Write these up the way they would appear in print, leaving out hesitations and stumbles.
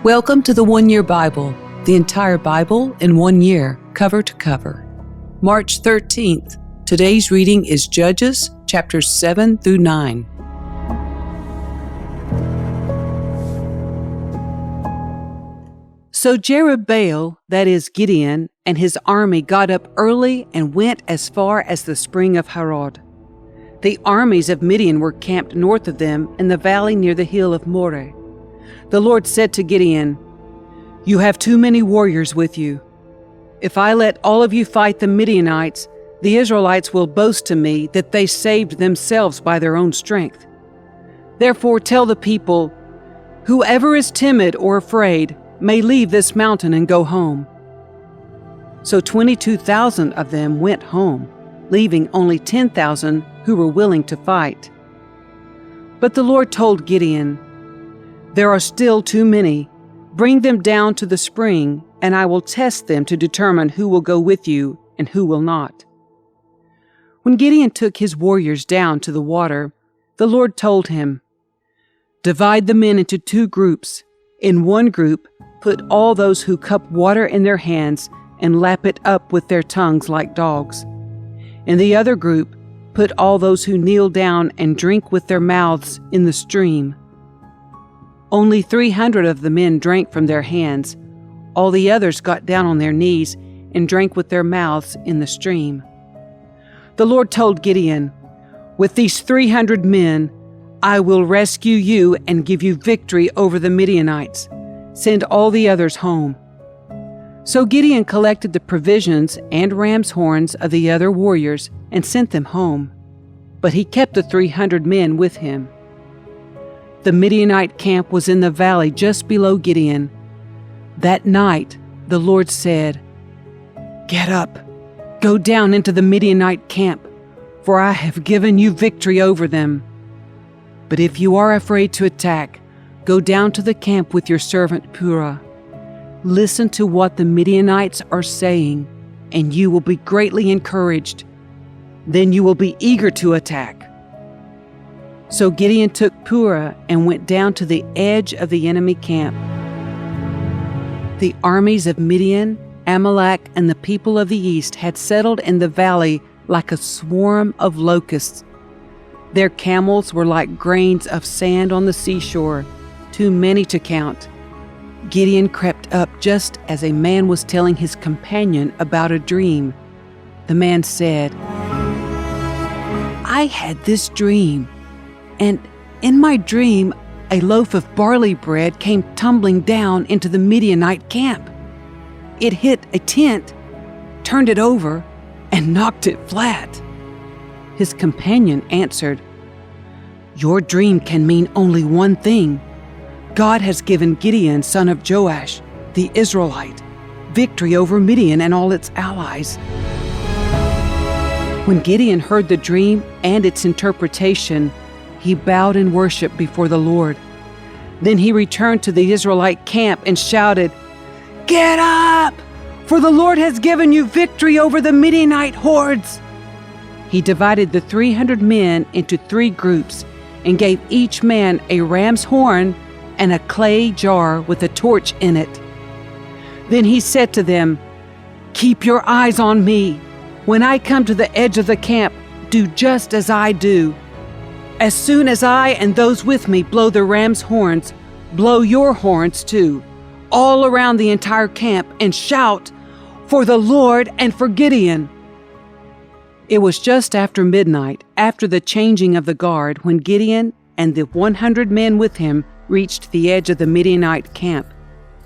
Welcome to the 1 Year Bible, the entire Bible in 1 year, cover to cover. March 13th. Today's reading is Judges, chapters 7 through 9. So Jerubbaal, that is Gideon, and his army got up early and went as far as the spring of Harod. The armies of Midian were camped north of them in the valley near the hill of Moreh. The Lord said to Gideon, "You have too many warriors with you. If I let all of you fight the Midianites, the Israelites will boast to me that they saved themselves by their own strength. Therefore tell the people, whoever is timid or afraid may leave this mountain and go home." So 22,000 of them went home, leaving only 10,000 who were willing to fight. But the Lord told Gideon, "There are still too many. Bring them down to the spring, and I will test them to determine who will go with you and who will not." When Gideon took his warriors down to the water, the Lord told him, "Divide the men into 2 groups. In one group, put all those who cup water in their hands and lap it up with their tongues like dogs. In the other group, put all those who kneel down and drink with their mouths in the stream." Only 300 of the men drank from their hands. All the others got down on their knees and drank with their mouths in the stream. The Lord told Gideon, "With these 300 men, I will rescue you and give you victory over the Midianites. Send all the others home." So Gideon collected the provisions and ram's horns of the other warriors and sent them home. But he kept the 300 men with him. The Midianite camp was in the valley just below Gideon. That night, the Lord said, "Get up, go down into the Midianite camp, for I have given you victory over them. But if you are afraid to attack, go down to the camp with your servant Purah. Listen to what the Midianites are saying, and you will be greatly encouraged. Then you will be eager to attack." So Gideon took Purah and went down to the edge of the enemy camp. The armies of Midian, Abimelech, and the people of the east had settled in the valley like a swarm of locusts. Their camels were like grains of sand on the seashore, too many to count. Gideon crept up just as a man was telling his companion about a dream. The man said, "I had this dream. And in my dream, a loaf of barley bread came tumbling down into the Midianite camp. It hit a tent, turned it over, and knocked it flat." His companion answered, "Your dream can mean only one thing. God has given Gideon, son of Joash, the Israelite, victory over Midian and all its allies." When Gideon heard the dream and its interpretation, he bowed in worship before the Lord. Then he returned to the Israelite camp and shouted, "Get up, for the Lord has given you victory over the Midianite hordes." He divided the 300 men into 3 groups and gave each man a ram's horn and a clay jar with a torch in it. Then he said to them, "Keep your eyes on me. When I come to the edge of the camp, do just as I do. As soon as I and those with me blow the ram's horns, blow your horns too, all around the entire camp, and shout, 'For the Lord and for Gideon.'" It was just after midnight, after the changing of the guard, when Gideon and the 100 men with him reached the edge of the Midianite camp.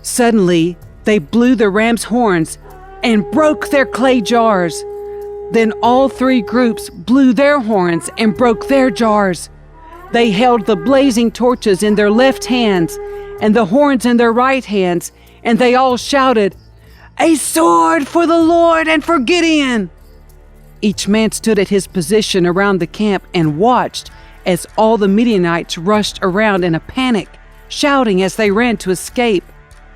Suddenly, they blew the ram's horns and broke their clay jars. Then all 3 groups blew their horns and broke their jars. They held the blazing torches in their left hands and the horns in their right hands, and they all shouted, "A sword for the Lord and for Gideon!" Each man stood at his position around the camp and watched as all the Midianites rushed around in a panic, shouting as they ran to escape.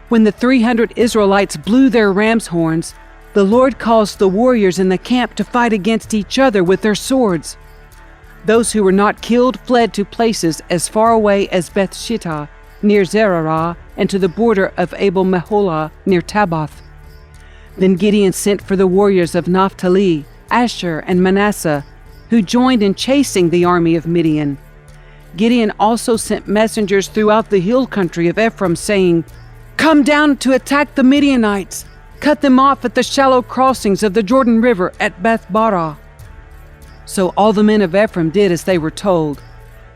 When the 300 Israelites blew their ram's horns, the Lord caused the warriors in the camp to fight against each other with their swords. Those who were not killed fled to places as far away as Beth-shittah near Zererah, and to the border of Abel-Meholah near Tabbath. Then Gideon sent for the warriors of Naphtali, Asher, and Manasseh, who joined in chasing the army of Midian. Gideon also sent messengers throughout the hill country of Ephraim, saying, "Come down to attack the Midianites. Cut them off at the shallow crossings of the Jordan River at Beth-barah." So all the men of Ephraim did as they were told.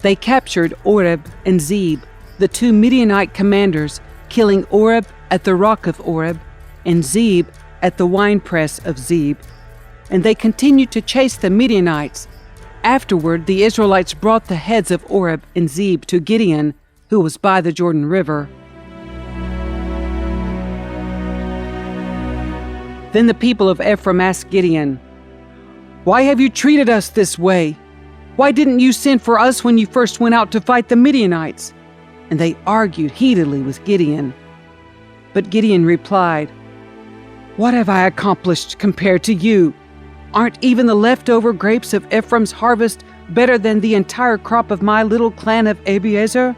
They captured Oreb and Zeb, the two Midianite commanders, killing Oreb at the rock of Oreb and Zeb at the winepress of Zeb. And they continued to chase the Midianites. Afterward, the Israelites brought the heads of Oreb and Zeb to Gideon, who was by the Jordan River. Then the people of Ephraim asked Gideon, "Why have you treated us this way? Why didn't you send for us when you first went out to fight the Midianites?" And they argued heatedly with Gideon. But Gideon replied, "What have I accomplished compared to you? Aren't even the leftover grapes of Ephraim's harvest better than the entire crop of my little clan of Abiezer?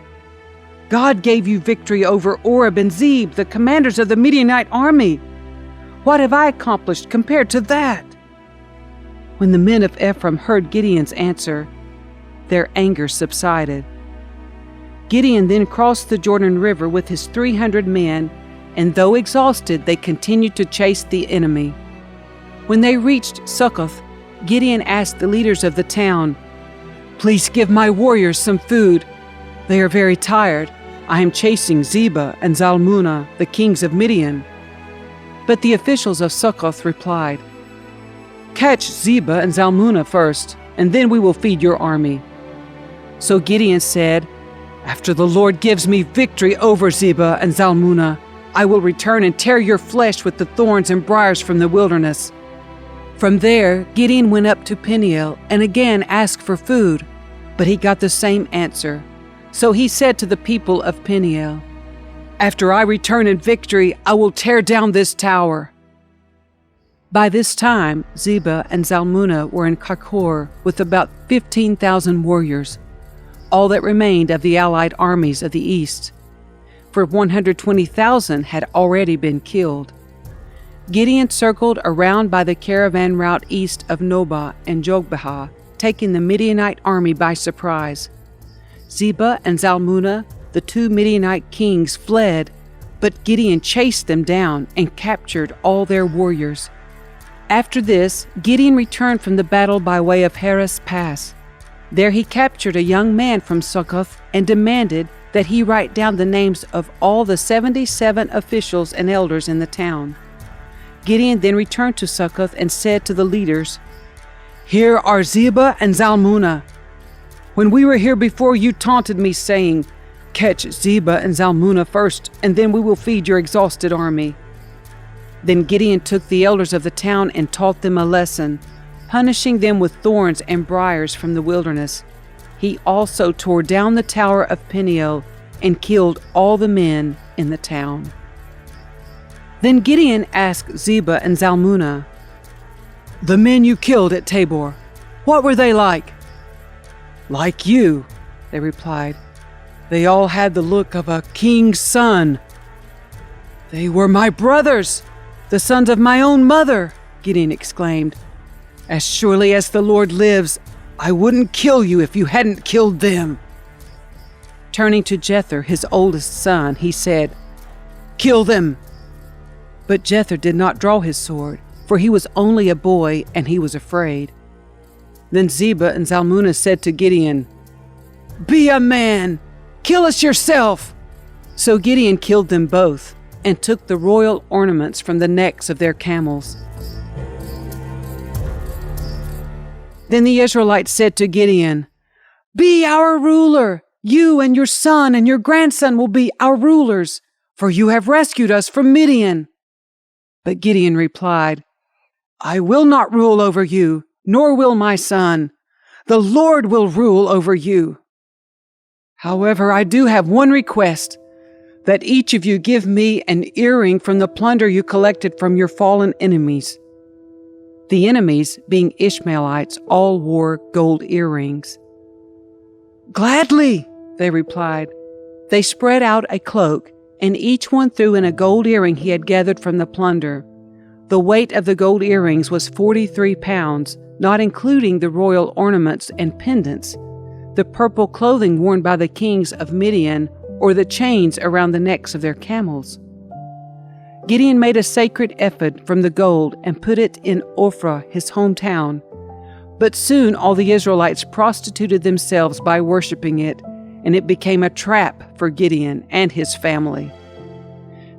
God gave you victory over Oreb and Zeb, the commanders of the Midianite army. What have I accomplished compared to that?" When the men of Ephraim heard Gideon's answer, their anger subsided. Gideon then crossed the Jordan River with his 300 men, and though exhausted, they continued to chase the enemy. When they reached Succoth, Gideon asked the leaders of the town, "Please give my warriors some food. They are very tired. I am chasing Zebah and Zalmunna, the kings of Midian." But the officials of Succoth replied, "Catch Zebah and Zalmunna first, and then we will feed your army." So Gideon said, "After the Lord gives me victory over Zebah and Zalmunna, I will return and tear your flesh with the thorns and briars from the wilderness." From there, Gideon went up to Peniel and again asked for food, but he got the same answer. So he said to the people of Peniel, "After I return in victory, I will tear down this tower." By this time, Zebah and Zalmunna were in Kyker with about 15,000 warriors, all that remained of the allied armies of the east, for 120,000 had already been killed. Gideon circled around by the caravan route east of Nobah and Jogbehah, taking the Midianite army by surprise. Zebah and Zalmunna, the two Midianite kings, fled, but Gideon chased them down and captured all their warriors. After this, Gideon returned from the battle by way of Heres Pass. There he captured a young man from Succoth and demanded that he write down the names of all the 77 officials and elders in the town. Gideon then returned to Succoth and said to the leaders, "Here are Zebah and Zalmunna. When we were here before, you taunted me, saying, 'Catch Zebah and Zalmunna first, and then we will feed your exhausted army.'" Then Gideon took the elders of the town and taught them a lesson, punishing them with thorns and briars from the wilderness. He also tore down the tower of Peniel and killed all the men in the town. Then Gideon asked Zebah and Zalmunna, "The men you killed at Tabor, what were they like?" "Like you," they replied. "They all had the look of a king's son." "They were my brothers, the sons of my own mother," Gideon exclaimed. "As surely as the Lord lives, I wouldn't kill you if you hadn't killed them." Turning to Jether, his oldest son, he said, "Kill them." But Jether did not draw his sword, for he was only a boy and he was afraid. Then Zebah and Zalmunna said to Gideon, "Be a man! Kill us yourself!" So Gideon killed them both and took the royal ornaments from the necks of their camels. Then the Israelites said to Gideon, "Be our ruler! You and your son and your grandson will be our rulers, for you have rescued us from Midian." But Gideon replied, "I will not rule over you, nor will my son. The Lord will rule over you. However, I do have one request, that each of you give me an earring from the plunder you collected from your fallen enemies." The enemies, being Ishmaelites, all wore gold earrings. "Gladly," they replied. They spread out a cloak, and each one threw in a gold earring he had gathered from the plunder. The weight of the gold earrings was 43 pounds, not including the royal ornaments and pendants, the purple clothing worn by the kings of Midian, or the chains around the necks of their camels. Gideon made a sacred ephod from the gold and put it in Ophrah, his hometown. But soon all the Israelites prostituted themselves by worshiping it, and it became a trap for Gideon and his family.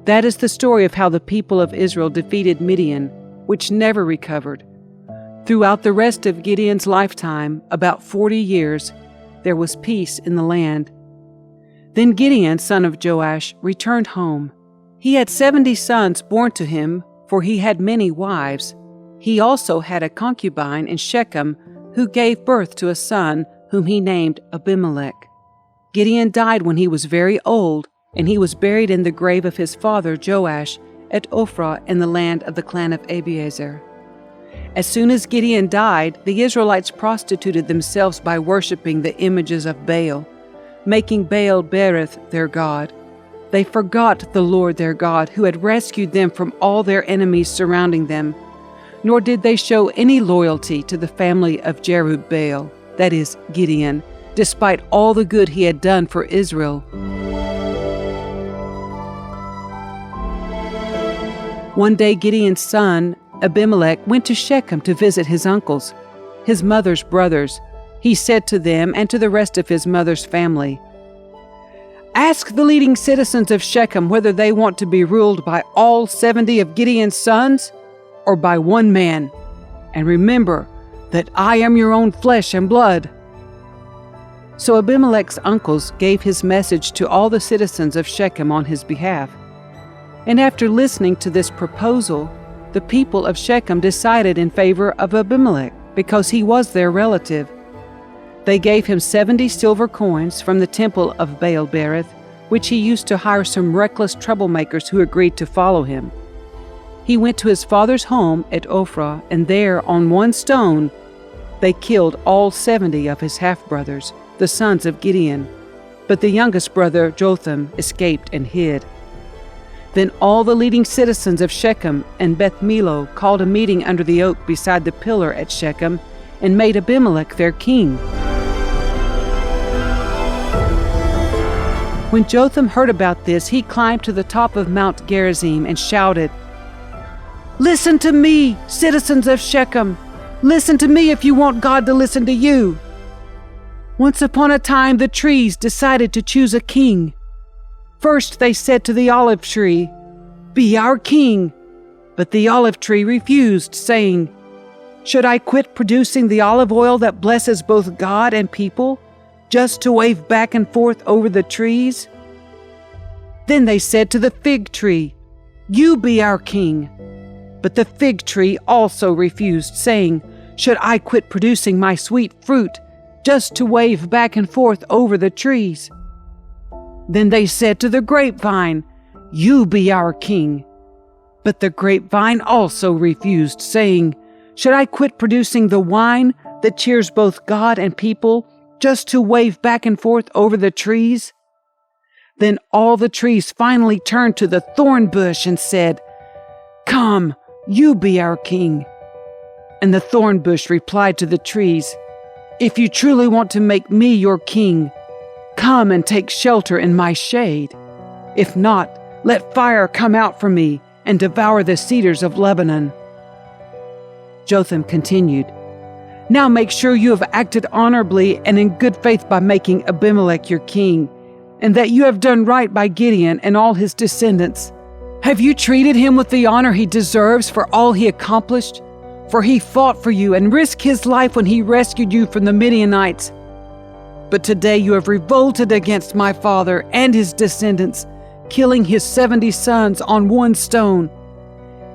That is the story of how the people of Israel defeated Midian, which never recovered. Throughout the rest of Gideon's lifetime, about 40 years, there was peace in the land. Then Gideon, son of Joash, returned home. He had 70 sons born to him, for he had many wives. He also had a concubine in Shechem, who gave birth to a son whom he named Abimelech. Gideon died when he was very old, and he was buried in the grave of his father Joash at Ophrah in the land of the clan of Abiezer. As soon as Gideon died, the Israelites prostituted themselves by worshiping the images of Baal, making Baal-berith their god. They forgot the Lord their God, who had rescued them from all their enemies surrounding them, nor did they show any loyalty to the family of Jerubbaal, that is, Gideon, despite all the good he had done for Israel. One day Gideon's son, Abimelech, went to Shechem to visit his uncles, his mother's brothers. He said to them and to the rest of his mother's family, "Ask the leading citizens of Shechem whether they want to be ruled by all 70 of Gideon's sons or by one man. And remember that I am your own flesh and blood." So Abimelech's uncles gave his message to all the citizens of Shechem on his behalf. And after listening to this proposal, the people of Shechem decided in favor of Abimelech because he was their relative. They gave him 70 silver coins from the temple of Baal-berith, which he used to hire some reckless troublemakers who agreed to follow him. He went to his father's home at Ophrah, and there, on one stone, they killed all 70 of his half-brothers, the sons of Gideon. But the youngest brother, Jotham, escaped and hid. Then all the leading citizens of Shechem and Beth Millo called a meeting under the oak beside the pillar at Shechem and made Abimelech their king. When Jotham heard about this, he climbed to the top of Mount Gerizim and shouted, "Listen to me, citizens of Shechem! Listen to me if you want God to listen to you! Once upon a time, the trees decided to choose a king. First they said to the olive tree, 'Be our king.' But the olive tree refused, saying, 'Should I quit producing the olive oil that blesses both God and people, just to wave back and forth over the trees?' Then they said to the fig tree, 'You be our king.' But the fig tree also refused, saying, 'Should I quit producing my sweet fruit, just to wave back and forth over the trees?' Then they said to the grapevine, 'You be our king.' But the grapevine also refused, saying, 'Should I quit producing the wine that cheers both God and people, just to wave back and forth over the trees?' Then all the trees finally turned to the thorn bush and said, 'Come, you be our king.' And the thorn bush replied to the trees, 'If you truly want to make me your king, come and take shelter in my shade. If not, let fire come out from me and devour the cedars of Lebanon.'" Jotham continued, "Now make sure you have acted honorably and in good faith by making Abimelech your king, and that you have done right by Gideon and all his descendants. Have you treated him with the honor he deserves for all he accomplished? For he fought for you and risked his life when he rescued you from the Midianites. But today you have revolted against my father and his descendants, killing his 70 sons on one stone.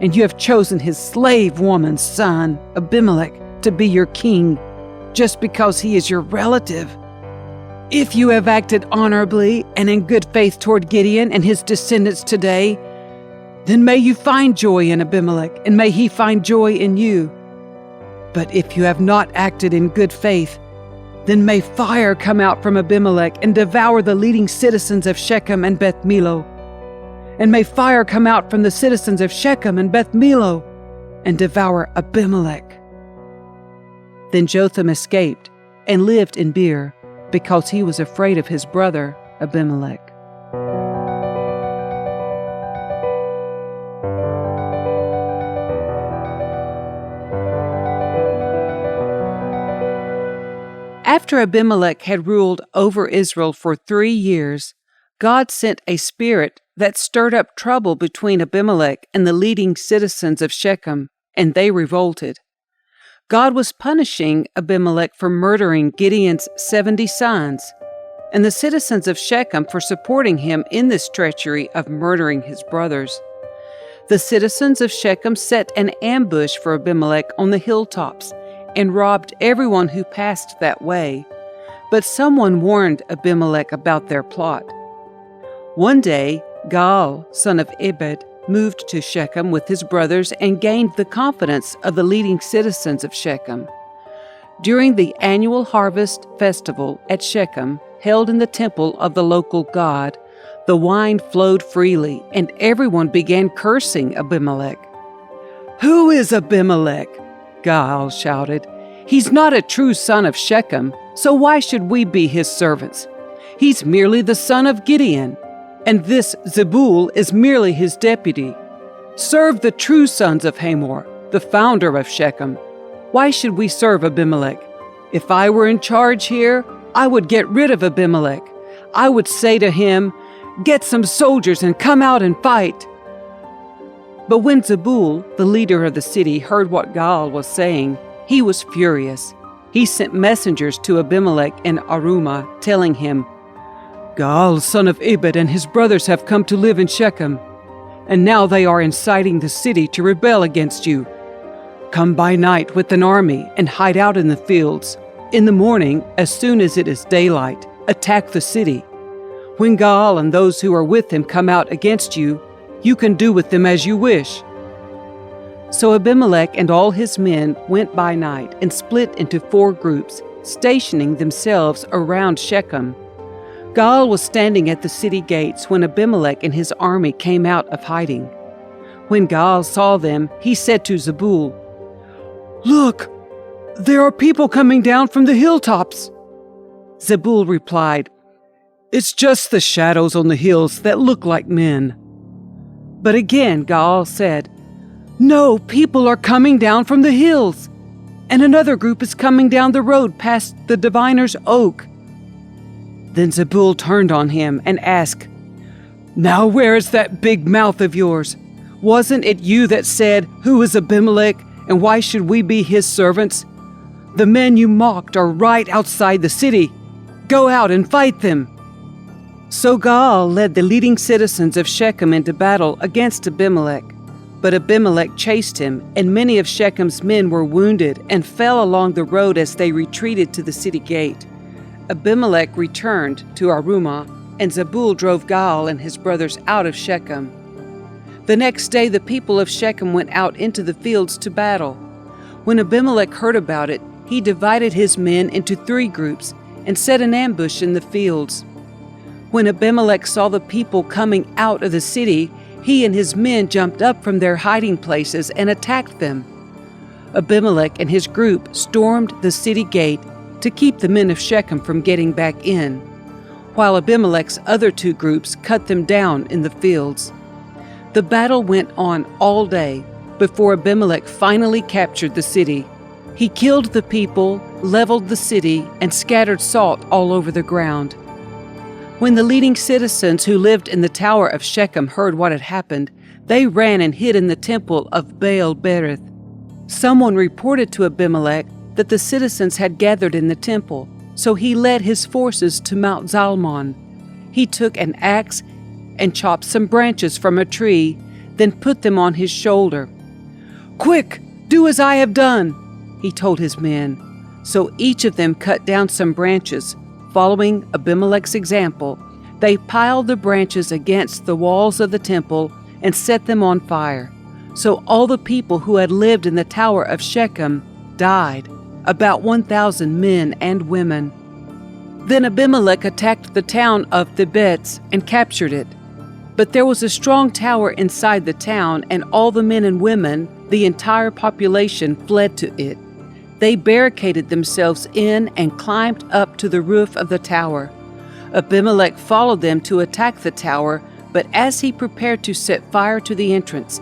And you have chosen his slave woman's son, Abimelech, to be your king, just because he is your relative. If you have acted honorably and in good faith toward Gideon and his descendants today, then may you find joy in Abimelech, and may he find joy in you. But if you have not acted in good faith, Then may fire come out from Abimelech and devour the leading citizens of Shechem and Beth Millo. And may fire come out from the citizens of Shechem and Beth Millo and devour Abimelech." Then Jotham escaped and lived in Beer because he was afraid of his brother Abimelech. After Abimelech had ruled over Israel for 3 years, God sent a spirit that stirred up trouble between Abimelech and the leading citizens of Shechem, and they revolted. God was punishing Abimelech for murdering Gideon's 70 sons, and the citizens of Shechem for supporting him in this treachery of murdering his brothers. The citizens of Shechem set an ambush for Abimelech on the hilltops and robbed everyone who passed that way. But someone warned Abimelech about their plot. One day, Gaal, son of Ephod, moved to Shechem with his brothers and gained the confidence of the leading citizens of Shechem. During the annual harvest festival at Shechem, held in the temple of the local god, the wine flowed freely, and everyone began cursing Abimelech. "Who is Abimelech?" Gaal shouted. "He's not a true son of Shechem, so why should we be his servants? He's merely the son of Gideon, and this Zebul is merely his deputy. Serve the true sons of Hamor, the founder of Shechem. Why should we serve Abimelech? If I were in charge here, I would get rid of Abimelech. I would say to him, 'Get some soldiers and come out and fight.'" But when Zebul, the leader of the city, heard what Gaal was saying, he was furious. He sent messengers to Abimelech in Arumah, telling him, "Gaal, son of Ephod, and his brothers have come to live in Shechem, and now they are inciting the city to rebel against you. Come by night with an army and hide out in the fields. In the morning, as soon as it is daylight, attack the city. When Gaal and those who are with him come out against you, you can do with them as you wish." So Abimelech and all his men went by night and split into 4 groups, stationing themselves around Shechem. Gaal was standing at the city gates when Abimelech and his army came out of hiding. When Gaal saw them, he said to Zebul, "Look, there are people coming down from the hilltops." Zebul replied, "It's just the shadows on the hills that look like men." But again Gaal said, "No, people are coming down from the hills, and another group is coming down the road past the diviner's oak." Then Zebul turned on him and asked, "Now where is that big mouth of yours? Wasn't it you that said, 'Who is Abimelech, and why should we be his servants?' The men you mocked are right outside the city. Go out and fight them." So Gaal led the leading citizens of Shechem into battle against Abimelech. But Abimelech chased him, and many of Shechem's men were wounded and fell along the road as they retreated to the city gate. Abimelech returned to Arumah, and Zebul drove Gaal and his brothers out of Shechem. The next day the people of Shechem went out into the fields to battle. When Abimelech heard about it, he divided his men into 3 groups and set an ambush in the fields. When Abimelech saw the people coming out of the city, he and his men jumped up from their hiding places and attacked them. Abimelech and his group stormed the city gate to keep the men of Shechem from getting back in, while Abimelech's other 2 groups cut them down in the fields. The battle went on all day before Abimelech finally captured the city. He killed the people, leveled the city, and scattered salt all over the ground. When the leading citizens who lived in the tower of Shechem heard what had happened, they ran and hid in the temple of Baal-berith. Someone reported to Abimelech that the citizens had gathered in the temple, so he led his forces to Mount Zalmunna. He took an axe and chopped some branches from a tree, then put them on his shoulder. "Quick, do as I have done," he told his men. So each of them cut down some branches. Following Abimelech's example, they piled the branches against the walls of the temple and set them on fire. So all the people who had lived in the tower of Shechem died. about 1,000 men and women. Then Abimelech attacked the town of Thebez and captured it. But there was a strong tower inside the town, and all the men and women, the entire population, fled to it. They barricaded themselves in and climbed up to the roof of the tower. Abimelech followed them to attack the tower, but as he prepared to set fire to the entrance,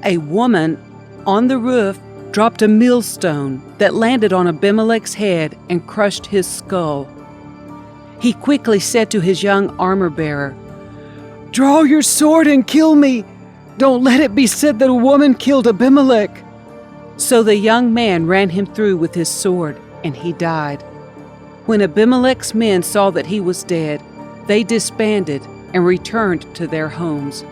a woman on the roof dropped a millstone that landed on Abimelech's head and crushed his skull. He quickly said to his young armor-bearer, "Draw your sword and kill me! Don't let it be said that a woman killed Abimelech!" So the young man ran him through with his sword, and he died. When Abimelech's men saw that he was dead, they disbanded and returned to their homes.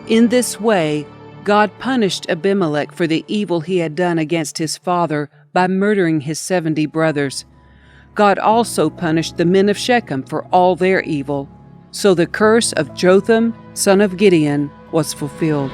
In this way, God punished Abimelech for the evil he had done against his father by murdering his 70 brothers. God also punished the men of Shechem for all their evil. So the curse of Jotham, son of Gideon, was fulfilled.